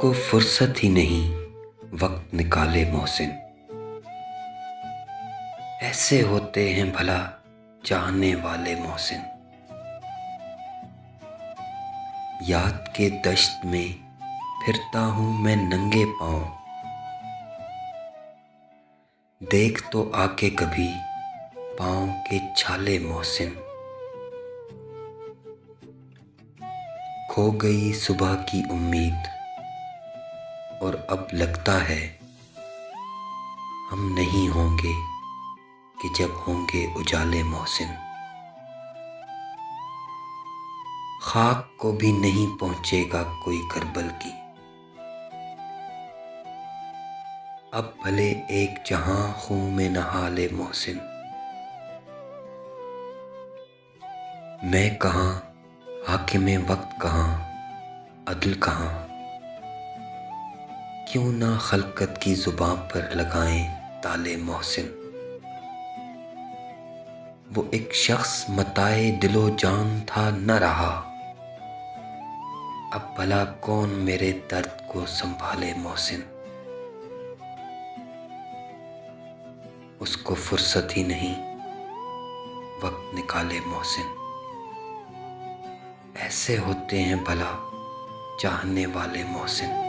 उसको फुर्सत ही नहीं वक्त निकाले मोहसिन। ऐसे होते हैं भला चाहने वाले मोहसिन। याद के दश्त में फिरता हूँ मैं नंगे पाँव। देख तो आके कभी पाँव के छाले मोहसिन। खो गई सुबह की उम्मीद और अब लगता है हम नहीं होंगे कि जब होंगे उजाले मोहसिन। खाक को भी नहीं पहुँचेगा कोई करबल की। अब भले एक जहां खून में नहा ले मोहसिन। मैं कहाँ हाकिमे वक्त कहाँ अदल कहाँ। क्यों ना खलकत की जुबान पर लगाएं ताले मोहसिन। वो एक शख्स मताए दिलो जान था न रहा। अब भला कौन मेरे दर्द को संभाले मोहसिन। उसको फुर्सत ही नहीं वक्त निकाले मोहसिन। ऐसे होते हैं भला चाहने वाले मोहसिन।